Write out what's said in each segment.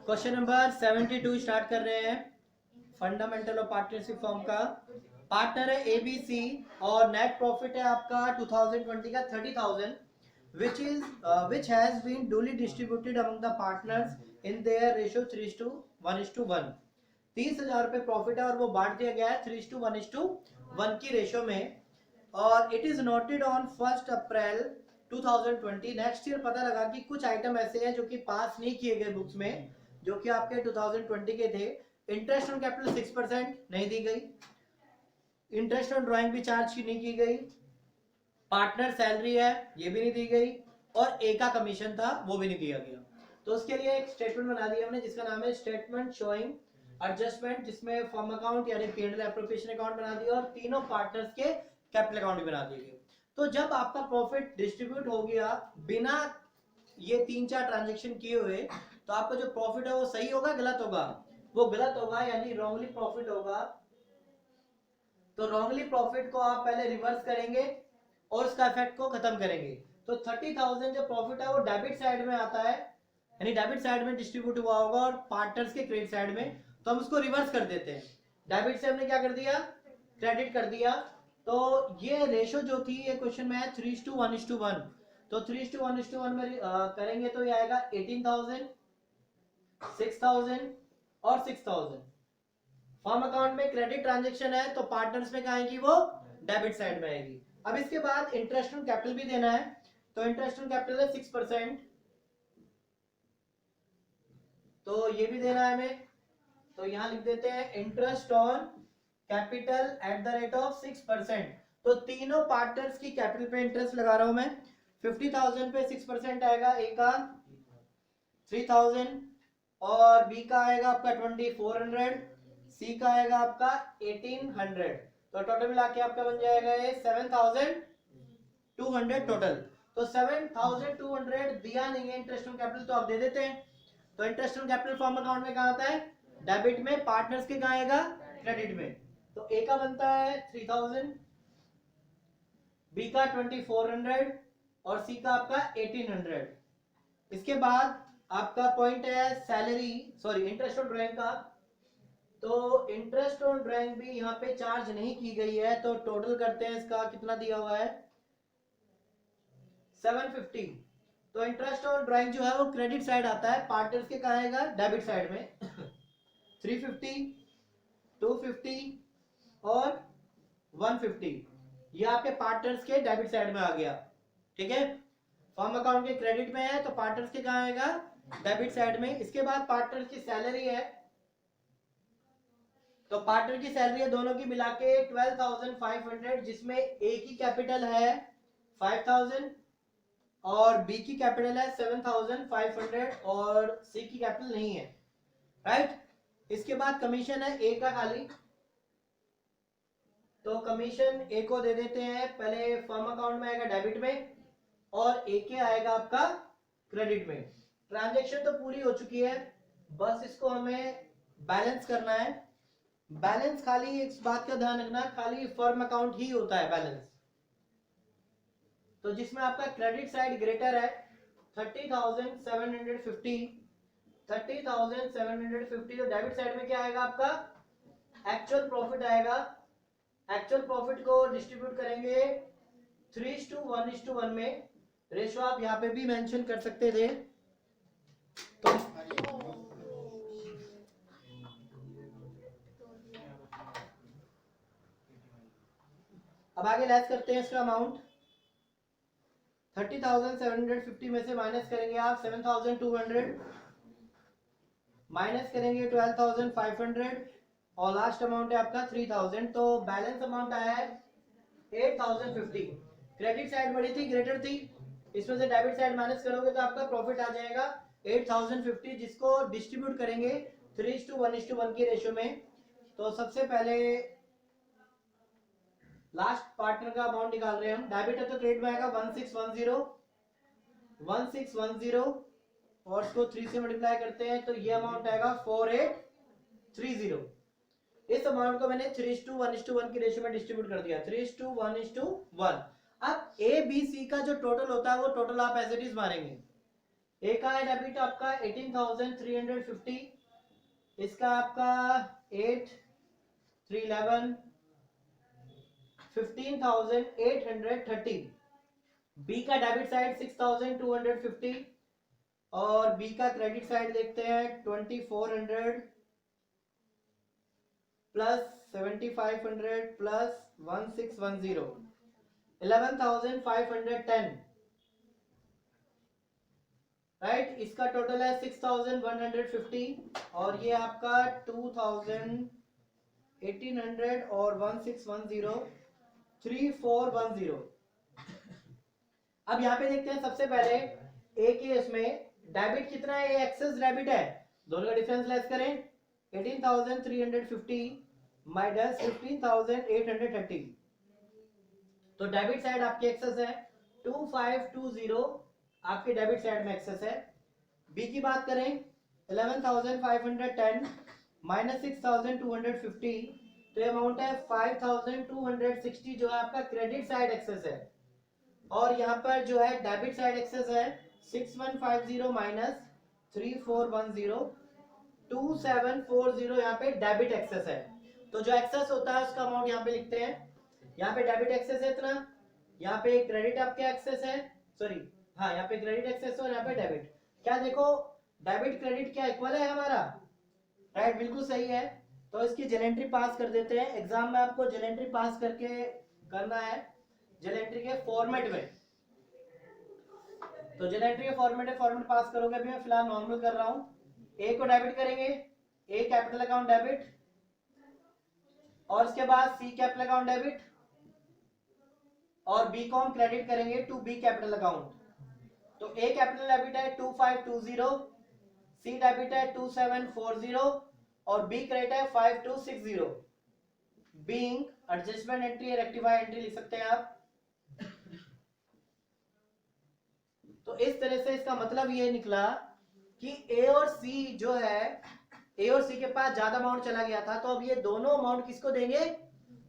Question number 72 start कर रहे हैं। फंडामेंटल ऑफ पार्टनरशिप फॉर्म का पार्टनर है एबीसी और नेट प्रॉफिट है आपका 2020 का 30,000 which has been duly distributed among the partners in their ratio 3:1:1। 30,000 रुपए प्रॉफिट है और वो बांट दिया गया है 3:1:1 की रेशियो में। और it is noted on 1 April 2020। Next year पता लगा कि कुछ आइटम ऐसे हैं जो कि पास नहीं किए गए बुक्स में, जो कि आपके 2020 के थे। इंटरेस्ट ऑन कैपिटल 6% नहीं दी गई, इंटरेस्ट ऑन ड्राइंग भी चार्ज नहीं की गई, पार्टनर सैलरी है ये भी नहीं दी गई, और ए का कमीशन था वो भी नहीं दिया गया। तो उसके लिए एक स्टेटमेंट बना दिया हमने जिसका नाम है स्टेटमेंट शोइंग एडजस्टमेंट, जिसमें फर्म अकाउंट यानी पी&एल एप्रोप्रिएशन अकाउंट बना दिया और तीनों पार्टनर्स के कैपिटल अकाउंट भी बना दिए गए। तो जब आपका प्रॉफिट डिस्ट्रीब्यूट हो गया बिना ये 3-4 ट्रांजेक्शन किए हुए, तो आपका जो प्रॉफिट है वो सही होगा गलत होगा? वो गलत होगा, यानी रॉन्गली प्रॉफिट होगा। तो रॉन्गली प्रॉफिट को आप पहले रिवर्स करेंगे और उसका इफेक्ट को खत्म करेंगे। तो 30,000 जो प्रॉफिट है वो डेबिट साइड में आता है, यानी डेबिट साइड में डिस्ट्रीब्यूट हुआ होगा और पार्टनर्स के क्रेडिट साइड में। तो हम उसको रिवर्स कर देते हैं, डेबिट से हमने क्या कर दिया, क्रेडिट कर दिया। तो ये रेशो जो थी ये क्वेश्चन में है 3:1:1। तो 3:1:1 में करेंगे तो ये आएगा 18,000, 6,000 और 6,000। फर्म अकाउंट में क्रेडिट ट्रांजेक्शन है तो पार्टनर्स में कहाँ आएगी, वो डेबिट साइड में आएगी। अब इसके बाद इंटरेस्ट ऑन कैपिटल भी देना है, तो इंटरेस्ट ऑन कैपिटल है 6%, तो ये भी देना है हमें। तो यहां लिख देते हैं interest on capital at the rate of 6%। तो तीनों पार्टनर्स की कैपिटल पे इंटरेस्ट लगा रहा हूं मैं। 50,000 पे 6% आएगा, ए का 3,000 और बी का आएगा आपका 2,400, सी का आएगा आपका 1,800। तो टोटल मिला के आपका बन जाएगा ये 7,200 टोटल। तो 7,200 दिया नहीं है इंटरेस्ट ऑन कैपिटल, तो आप दे देते हैं। तो interest on capital firm account में कहाँ आता है, डेबिट में, पार्टनर्स के कहाँ आएगा, क्रेडिट में। तो ए का बनता है 3,000, बी का 2,400 और सी का आपका 1,800। इसके बाद आपका पॉइंट है salary, sorry interest on drawing का। तो इंटरेस्ट ऑन ड्राइंग भी यहाँ पे चार्ज नहीं की गई है, तो टोटल करते हैं इसका कितना दिया हुआ है 750। तो इंटरेस्ट ऑन ड्राइंग जो है वो क्रेडिट साइड आता है, पार्टनर्स के कहाँ आएगा, डेबिट साइड में। 350, 250 और 150 ये आपके पार्टनर्स के डेबिट साइड में आ गया, ठीक है। फर्म अकाउंट के क्रेडिट में है तो पार्टनर्स के कहाँ आएगा, डेबिट साइड में। इसके बाद पार्टनर्स की सैलरी है, तो पार्टनर की सैलरी है दोनों की मिला के 12,500, जिसमें ए की कैपिटल है 5,000 और बी की कैपिटल है 7,500 और सी की कैपिटल नहीं है, राइट। इसके बाद कमीशन है ए का खाली, तो कमीशन ए को दे देते हैं। पहले फर्म अकाउंट में आएगा डेबिट में और ए के आएगा आपका क्रेडिट में। ट्रांजैक्शन तो पूरी हो चुकी है, बस इसको हमें बैलेंस करना है। बैलेंस खाली इस बात का ध्यान रखना, खाली फर्म अकाउंट ही होता है बैलेंस। तो जिसमें आपका क्रेडिट साइड ग्रेटर है 30,750, 30,750। तो डेबिट साइड में क्या आएगा आपका, एक्चुअल प्रॉफिट आएगा। एक्चुअल प्रॉफिट को डिस्ट्रीब्यूट करेंगे 3:1:1 में। रेशो आप यहाँ पे भी मेंशन कर सकते थे। तो अब आगे लेस करते हैं इसका अमाउंट। 30,750 में से माइनस करेंगे आप 7,200, माइनस करेंगे 12,500 और लास्ट अमाउंट है आपका 3,000। तो बैलेंस अमाउंट आया है 8,050। क्रेडिट साइड बड़ी थी, ग्रेटर थी, इसमें से डेबिट साइड माइनस करोगे तो आपका प्रॉफिट आ जाएगा 8,050, जिसको डिस्ट्रीब्यूट करेंगे 3:1:1 की रेशियो में। तो सबसे पहले लास्ट पार्टनर का अमाउंट निकाल रहे हैं हम। डेबिट है तो क्रेडिट में आएगा 1610 और उसको 3 से मल्टीप्लाई करते हैं तो ये अमाउंट आएगा 4830। इस अमाउंट को मैंने 3:1:1 की रेशियो में डिस्ट्रीब्यूट कर दिया, 3:1:1। अब ए बी सी का जो टोटल होता है वो टोटल आप एज इट इज मारेंगे। एक का है डेबिट आपका 18,350, इसका आपका 8 3 11 15,830। बी का डेबिट साइड 6,250 और बी का क्रेडिट साइड देखते हैं 2,400 प्लस 7,500 प्लस 1,610 11,510, राइट। इसका टोटल है 6,150 और ये आपका 2,1800 और 1,610 3,410। अब यहाँ पे देखते हैं सबसे पहले ए के इसमें डेबिट कितना है, ये एक्सेस डेबिट है, दोनों का डिफरेंस लेस करें 18,350 माइनस 15,830, तो डेबिट साइड आपकी एक्सेस है 2520, आपके डेबिट साइड में एक्सेस है। बी की बात करें 11,510 माइनस 6,250, तो ये अमाउंट है 5,260 जो है आपका क्रेडिट साइड एक्सेस है। और यहाँ पर जो है डेबिट साइड एक्सेस है 6150 माइनस 3410 2740, यहाँ पे डेबिट एक्सेस है। तो जो एक्सेस होता है उसका अमाउंट यहाँ पे लिखते हैं, यहाँ पे डेबिट एक्सेस है इतना, यहाँ पे क्रेडिट आपके एक्सेस है, सॉरी हाँ यहाँ पे क्रेडिट एक्सेस और यहाँ पे डेबिट। क्या देखो डेबिट क्रेडिट क्या इक्वल है हमारा, राइट, बिल्कुल सही है। तो इसकी जेलेंट्री पास कर देते हैं, एग्जाम में आपको जेलेंट्री पास करके करना है, जेलेंट्री के फॉर्मेट में। तो जेलेंट्री के फॉर्मेट पास करोगे, अभी मैं फिलहाल नॉर्मल कर रहा हूं। ए को डेबिट करेंगे, ए कैपिटल अकाउंट डेबिट, और उसके बाद सी कैपिटल अकाउंट डेबिट, और बी को हम क्रेडिट करेंगे टू बी कैपिटल अकाउंट। तो ए कैपिटल डेबिट है 2520, सी डेबिट है 2740 और बी क्रेडिट है 5260। बीइंग एडजस्टमेंट एंट्री या रेक्टिफाई एंट्री लिख सकते हैं आप। तो इस तरह से इसका मतलब ये निकला कि ए और सी जो है, ए और सी के पास ज्यादा अमाउंट चला गया था, तो अब ये दोनों अमाउंट किसको देंगे,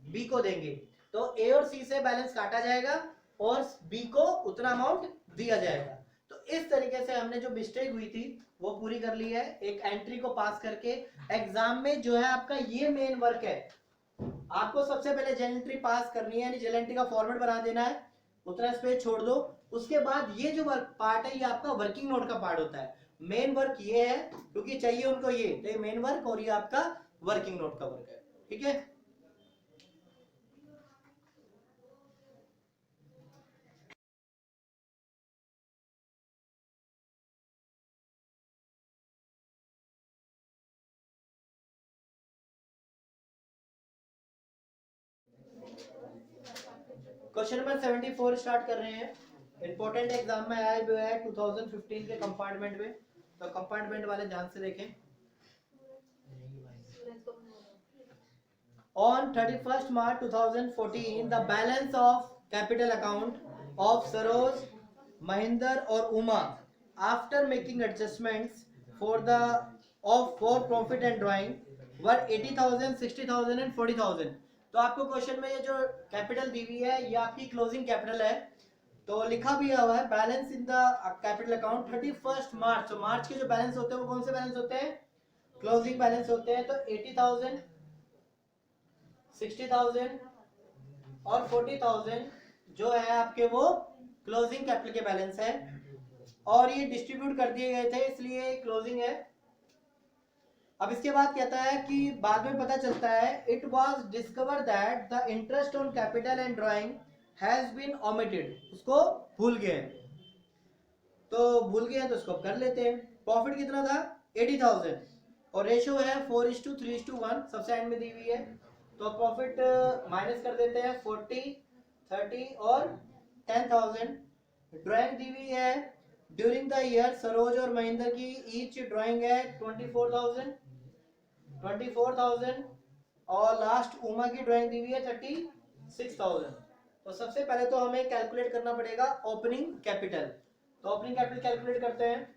बी को देंगे। तो ए और सी से बैलेंस काटा जाएगा और बी को उतना अमाउंट दिया जाएगा। तो इस तरीके से हमने जो मिस्टेक हुई थी वो पूरी कर ली है, एक एंट्री को पास करके। एग्जाम में जो है आपका ये मेन वर्क है, आपको सबसे पहले जेलेंट्री पास करनी है, यानी जेलेंट्री का फॉर्मेट बना देना है, उतना स्पेस छोड़ दो। उसके बाद ये जो वर्क पार्ट है ये आपका वर्किंग नोट का पार्ट होता है। मेन वर्क ये है क्योंकि चाहिए उनको ये, तो ये मेन वर्क और ये आपका वर्किंग नोट का वर्क है, ठीक है। क्वेश्चन नंबर 74 स्टार्ट कर रहे हैं। इंपॉर्टेंट एग्जाम में आया हुआ है 2015 के कंपार्टमेंट में, तो कंपार्टमेंट वाले ध्यान से देखें। On 31st March 2014, the balance of capital account of Saroj, Mahinder or Uma, after making adjustments for the for profit and drawing, were 80,000, 60,000 and 40,000। तो आपको क्वेश्चन में ये जो कैपिटल दी हुई है ये आपकी क्लोजिंग कैपिटल है, तो लिखा भी हुआ है balance in the capital account 31st मार्च। तो मार्च के जो बैलेंस होते हैं वो कौन से बैलेंस होते हैं, क्लोजिंग बैलेंस होते हैं। तो 80,000, 60,000 और 40,000 जो है आपके वो क्लोजिंग कैपिटल के बैलेंस है, और ये डिस्ट्रीब्यूट कर दिए गए थे इसलिए क्लोजिंग है। अब इसके बाद कहता है कि बाद में पता चलता है it was discover that the interest on capital and drawing has been omitted, उसको भूल गए, तो भूल गए तो इसको कर लेते हैं। प्रॉफिट कितना था 80,000 और रेशियो है 4:3:1, सबसे एंड में दी हुई है, तो प्रॉफिट माइनस कर देते हैं 40, 30 और 10,000। ड्राइंग दी हुई है ड्यूरिंग द ईयर सरोज और महेंद्र की ईच ड्राइंग है 24,000 और लास्ट उमा की ड्राइंग दी हुई है 36,000। तो सबसे पहले तो हमें कैलकुलेट करना पड़ेगा ओपनिंग कैपिटल, तो ओपनिंग कैपिटल कैलकुलेट करते हैं।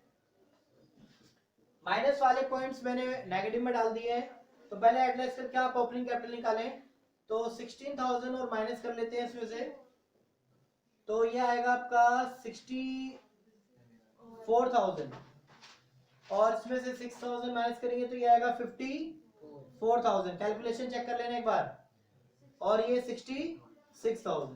माइनस वाले पॉइंट्स मैंने नेगेटिव में डाल दिए हैं, तो पहले एडजस्ट करके आप ओपनिंग कैपिटल निकालें, तो 16,000 और माइनस कर लेते हैं इसमें से, तो ये आएगा आपका 60 4,000 और इसमें से 6,000 माइनस करेंगे तो ये आएगा 54,000। कैलकुलेशन चेक कर लेना एक बार। और ये 66,000।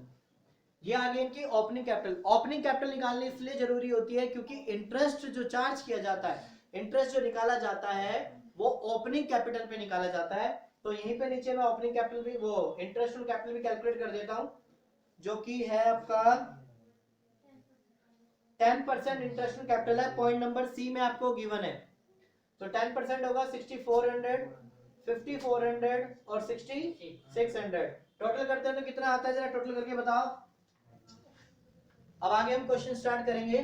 ये आ गई इनकी ओपनिंग कैपिटल। ओपनिंग कैपिटल निकालनी इसलिए जरूरी होती है क्योंकि इंटरेस्ट जो चार्ज किया जाता है, इंटरेस्ट जो निकाला जाता है वो ओपनिंग कैपिटल पे निकाला जाता है। तो यहीं पे नीचे मैं ओपनिंग कैपिटल भी, वो इंटरेस्ट ऑन कैपिटल भी कैलकुलेट कर देता हूं, जो कि है आपका 10% इंटरेस्ट ऑन कैपिटल है। पॉइंट नंबर सी में आपको गिवन है। तो 10% होगा 6400, 5400 और 6600। टोटल करते हैं तो कितना आता है, जरा टोटल करके बताओ। अब आगे हम क्वेश्चन स्टार्ट करेंगे,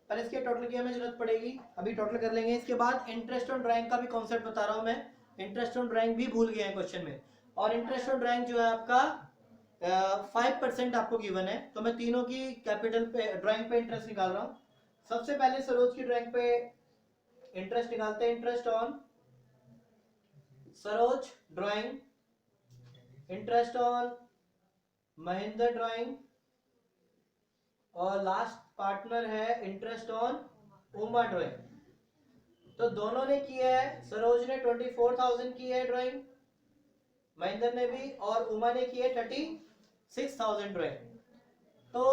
पर इसके टोटल की हमें जरूरत पड़ेगी, अभी टोटल कर लेंगे। इसके बाद इंटरेस्ट ऑन ड्राइंग का भी कॉन्सेप्ट बता रहा हूं मैं। इंटरेस्ट ऑन ड्राइंग भी भूल गए हैं क्वेश्चन में। और इंटरेस्ट ऑन ड्राइंग जो है आपका 5% आपको गिवन है। तो मैं तीनों की कैपिटल पे, ड्राइंग पे इंटरेस्ट निकाल रहा हूं। सबसे पहले सरोज की ड्राइंग पे इंटरेस्ट निकालते हैं। Interest on Saroj drawing, interest on Mahendra drawing, और लास्ट पार्टनर है इंटरेस्ट ऑन उमा ड्राइंग। तो दोनों ने किया है। सरोज ने 24,000 की है ड्राइंग, महेंद्र ने भी, और उमा ने की है 36,000 ड्राइंग। तो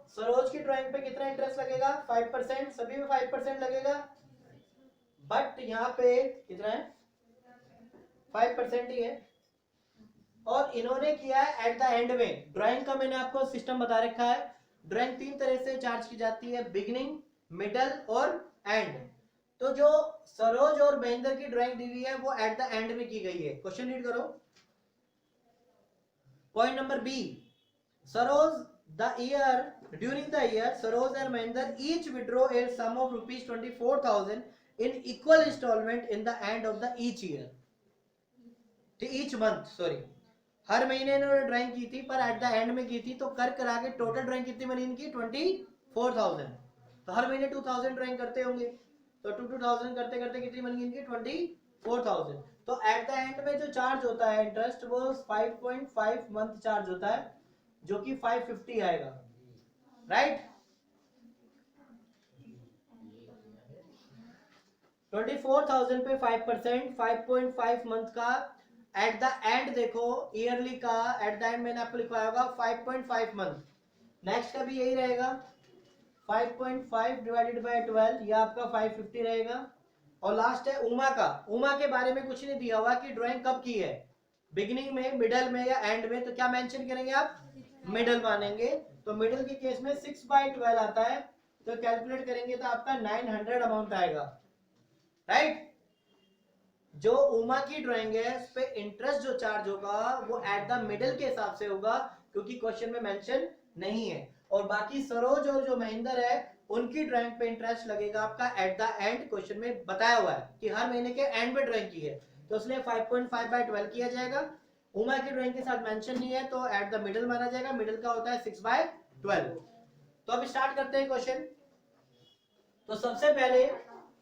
सरोज की ड्राइंग पे कितना इंटरेस्ट लगेगा, 5%। सभी में 5% लगेगा, बट यहाँ पे कितना है, 5% ही है। और इन्होंने किया है एट द एंड में। ड्राइंग का मैंने आपको सिस्टम बता रखा है। ड्राइंग 3 तरह से चार्ज की जाती है, बिगिनिंग, मिडल और एंड। तो जो सरोज और महेंद्र की ड्राइंग दी हुई है वो एट द एंड में की गई है। क्वेश्चन रीड करो। Point number B, Saroj the year, during the year Saroj and Mahendra each withdraw a sum of rupees 24,000 in equal instalment in the end of the each year, each month, sorry. हर महीने इन्होंने drawing की थी पर at the end में की थी। तो कर करा के टोटल ड्राइंग कितनी बनी इनकी, 24,000। तो हर महीने 2,000 ड्राइंग करते होंगे, तो 2,000 करते करते कितनी बनी इनकी, 24,000। तो एट द एंड में जो चार्ज होता है इंटरेस्ट, वो 5.5 मंथ चार्ज होता है, जो कि 550 आएगा, राइट। 24,000 पे 5%, 5.5 मंथ का। एट द एंड देखो ईयरली का, एट द एंड मैंने आपको लिखवाया होगा 5.5 मंथ। नेक्स्ट का भी यही रहेगा, 5.5 डिवाइडेड बाय 12, ये आपका 550 रहेगा। और लास्ट है उमा का। उमा के बारे में कुछ नहीं दिया हुआ कि ड्राइंग कब की है, बिगिनिंग में, मिडल में या एंड में। तो क्या मेंशन करेंगे आप, मिडल मानेंगे। तो मिडल के केस में 6/12 आता है, तो कैलकुलेट करेंगे तो आपका 900 अमाउंट आएगा, राइट। जो उमा की ड्राइंग है उस पे इंटरेस्ट जो चार्ज होगा वो एट द मिडल के हिसाब से होगा, क्योंकि क्वेश्चन में मेंशन नहीं है। और बाकी सरोज और जो महेंद्र है उनकी ड्राइंग पे इंटरेस्ट लगेगा आपका एट द एंड। क्वेश्चन में बताया हुआ है कि हर महीने के एंड में ड्राइंग की है, तो इसलिए 5.5/12 किया जाएगा। उमा की ड्राइंग के साथ मेंशन नहीं है तो एट द मिडल माना जाएगा। मिडल का होता है 6/12। तो अब स्टार्ट करते हैं क्वेश्चन। तो सबसे पहले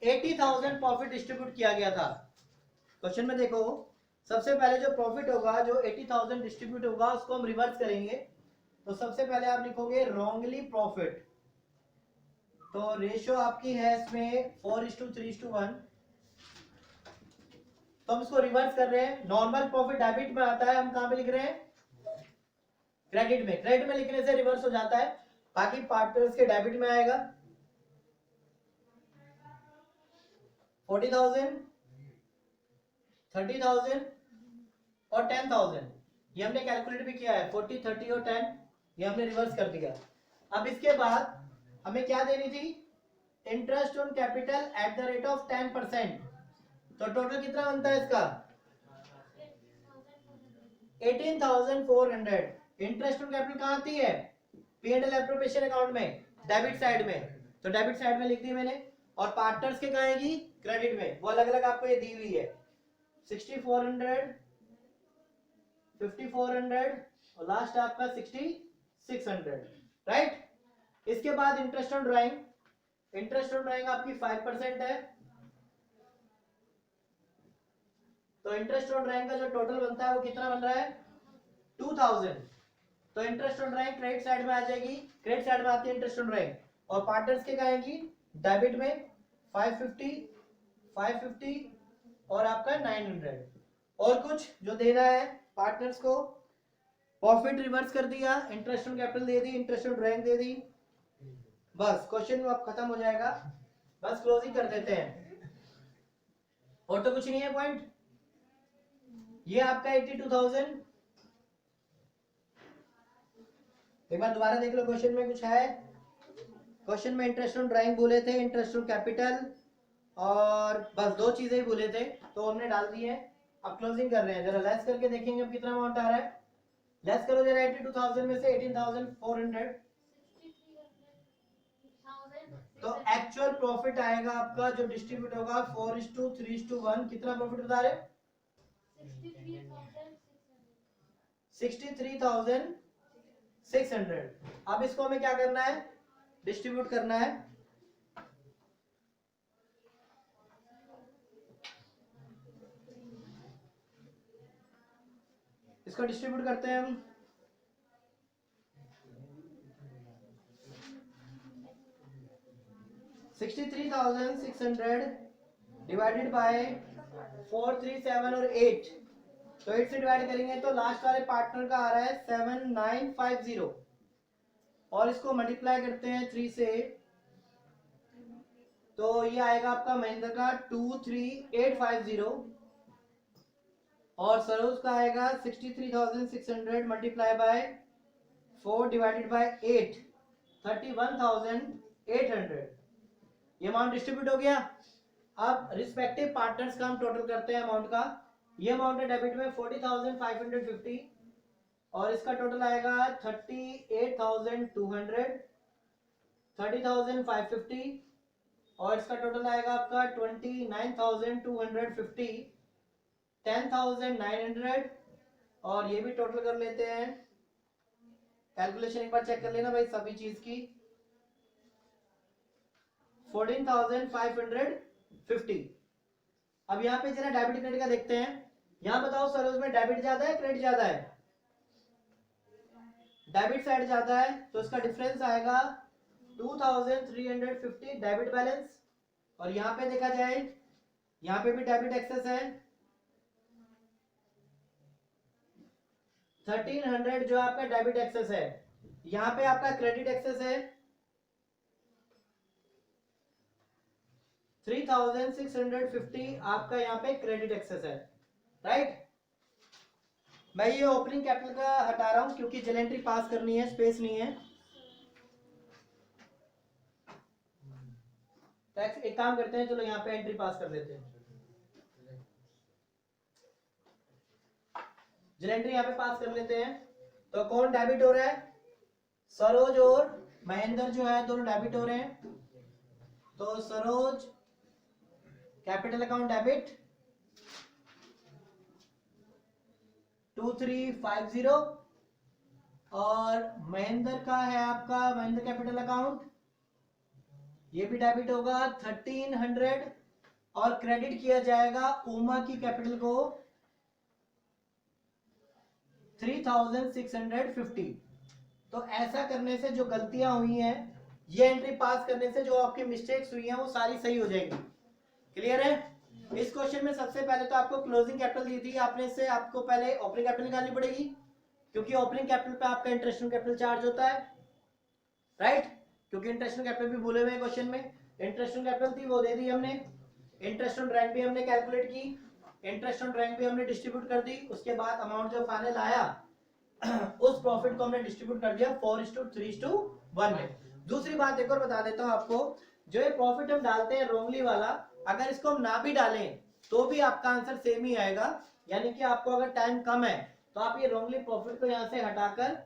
80,000 प्रॉफिट डिस्ट्रीब्यूट किया गया था। क्वेश्चन में देखो, सबसे पहले जो प्रॉफिट होगा, जो 80,000 डिस्ट्रीब्यूट होगा, उसको हम रिवर्स करेंगे। तो सबसे पहले आप लिखोगे रॉन्गली प्रॉफिट। तो रेशियो आपकी है इसमें 4:3:1। तो हम इसको रिवर्स कर रहे हैं। नॉर्मल प्रॉफिट डेबिट में आता है, हम कहां पे लिख रहे हैं, क्रेडिट में। क्रेडिट में लिखने से रिवर्स हो जाता है, बाकी पार्टनर्स के डेबिट में आएगा। 40,000, 30,000 और 10,000, ये हमने कैलकुलेट भी किया है। 40, 30 और 10 ये हमने रिवर्स कर दिया। अब इसके बाद हमें क्या देनी थी, interest on capital at the rate of 10%। तो टोटल कितना बनता है इसका, 18,400। इंटरेस्ट ऑन कैपिटल कहां आती है, P&L एप्रोप्रिएशन अकाउंट में, डेबिट साइड में। तो डेबिट साइड में लिख दी मैंने। और पार्टनर्स के कहां आएगी, क्रेडिट में। वो अलग अलग आपको ये दी हुई है, 6400, 5400 और लास्ट आपका 6600, राइट। इसके बाद interest on drawing. Interest on drawing आपकी 5% है। तो इंटरेस्ट ऑन ड्राइंग का जो टोटल बनता है वो कितना बन रहा है, 2000। तो interest on drawing credit side में आ जाएगी, क्रेडिट साइड में आती है इंटरेस्ट ऑन ड्राइंग। और पार्टनर्स के आएगी डेबिट में 550, 550 और आपका 900। और कुछ जो देना है पार्टनर्स को, प्रॉफिट रिवर्स कर दिया, इंटरेस्ट ऑन कैपिटल दे दी, इंटरेस्ट ऑन ड्राइंग दे दी, बस क्वेश्चन अब खत्म हो जाएगा, बस क्लोजिंग कर देते हैं। और तो कुछ नहीं है पॉइंट। ये आपका 82,000। एक बार दोबारा देख लो, क्वेश्चन में कुछ है? क्वेश्चन में इंटरेस्ट ऑन ड्राइंग बोले थे, इंटरेस्ट ऑन कैपिटल, और बस दो चीजें ही बोले थे, तो हमने डाल दी है। अब क्लोजिंग कर रहे हैं, जरा लेस करके देखेंगे अब कितना अमाउंट आ रहा है। लेस करो जरा 82,000 में से 18,400, तो एक्चुअल प्रॉफिट आएगा आपका जो डिस्ट्रीब्यूट होगा 4:3:1। कितना प्रॉफिट बता रहे? 63,600। अब इसको हमें क्या करना है? डिस्ट्रीब्यूट करना है। इसको डिस्ट्रीब्यूट करते हैं हम। $63,600 डिवाइडेड बाय 4, 3, 7 और 8, तो 8 से डिवाइड करेंगे तो लास्ट वाले पार्टनर का आ रहा है 7950, और इसको मल्टीप्लाई करते हैं 3 से, तो ये आएगा आपका महिंद्रा का 23,850, और सरोज का आएगा 63,600 मल्टीप्लाई बाय 4 डिवाइडेड बाय 8, 31,800। ये अमाउंट डिस्ट्रीब्यूट हो गया। अब रिस्पेक्टिव पार्टनर्स का हम टोटल करते हैं अमाउंट का। ये अमाउंट है डेबिट में 40,550, और इसका टोटल आएगा 38,200, 30,550, और इसका टोटल आएगा आपका 29,250, 10,900, और ये भी टोटल कर लेते हैं। कैलकुलेशन एक बार चेक कर लेना भाई सभी चीज की। 14,550। अब यहाँ पे जरा डेबिट क्रेडिट का देखते हैं। यहाँ बताओ सर उसमें डेबिट ज्यादा है क्रेडिट ज्यादा है? डेबिट साइड ज्यादा है, तो इसका डिफरेंस आएगा 2,350 डेबिट बैलेंस, और यहाँ पे देखा जाए यहाँ पे भी डेबिट एक्सेस है 1300 जो आपका डेबिट एक्सेस है। यहाँ पे आपका क्रेडिट एक्सेस है 3,650, आपका यहाँ पे क्रेडिट एक्सेस है, राइट। मैं ये ओपनिंग कैपिटल का हटा रहा हूं क्योंकि जल एंट्री पास करनी है, स्पेस नहीं है। टैक्स एक काम करते हैं, चलो यहाँ पे एंट्री पास कर लेते हैं। जल एंट्री यहाँ पे पास कर लेते हैं। तो कौन डेबिट हो रहा है? सरोज और महेंद्र जो है दोनों डेबिट हो रहे हैं। तो सरोज कैपिटल अकाउंट डेबिट 2350, और महेंद्र का है आपका महेंद्र कैपिटल अकाउंट, ये भी डेबिट होगा 1300, और क्रेडिट किया जाएगा उमा की कैपिटल को 3,650। तो ऐसा करने से जो गलतियां हुई हैं, ये एंट्री पास करने से जो आपकी मिस्टेक्स हुई हैं वो सारी सही हो जाएंगी। क्लियर है? इस क्वेश्चन में सबसे पहले तो आपको क्लोजिंग कैपिटल दी थी आपने से, आपको पहले ओपनिंग कैपिटल निकालनी पड़ेगी, क्योंकि ओपनिंग कैपिटल पे आपका इंटरेस्ट ऑन कैपिटल चार्ज होता है, राइट। क्योंकि इंटरेस्ट ऑन कैपिटल भी भूले हुए क्वेश्चन में। इंटरेस्ट ऑन कैपिटल थी वो दे दी हमने, इंटरेस्ट ऑन ड्राइंग भी हमने कैलकुलेट की, इंटरेस्ट ऑन ड्राइंग भी हमने डिस्ट्रीब्यूट कर दी। उसके बाद अमाउंट जो फाइनल आया उस प्रॉफिट को हमने डिस्ट्रीब्यूट कर दिया 4:3:1 में। दूसरी बात एक और बता देता हूं आपको, जो ये प्रॉफिट हम डालते हैं रोंगली वाला, अगर इसको हम ना भी डालें तो भी आपका आंसर सेम ही आएगा। यानी कि आपको अगर टाइम कम है तो आप ये रोंगली प्रॉफिट को यहाँ से हटाकर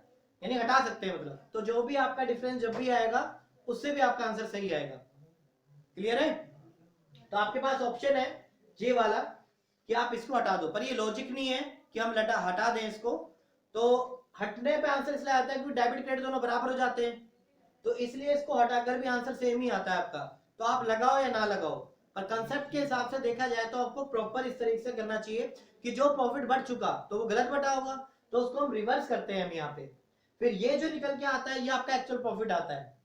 यानी हटा सकते हैं, मतलब तो जो भी आपका डिफरेंस जब भी आएगा उससे भी आपका आंसर सही आएगा। क्लियर है? तो आपके पास ऑप्शन है ये वाला कि आप इसको हटा दो, पर ये लॉजिक नहीं है कि हम हटा दें इसको। तो हटने पे आंसर इसलिए आता है क्योंकि डेबिट क्रेडिट दोनों बराबर हो जाते हैं, तो इसलिए इसको हटाकर भी आंसर सेम ही आता है आपका। तो आप लगाओ या ना लगाओ, पर कंसेप्ट के हिसाब से देखा जाए तो आपको प्रॉपर इस तरीके से करना चाहिए कि जो प्रॉफिट बढ़ चुका तो वो गलत बटा होगा, तो उसको हम रिवर्स करते हैं हम यहाँ पे, फिर ये जो निकल के आता है ये आपका एक्चुअल प्रॉफिट आता है।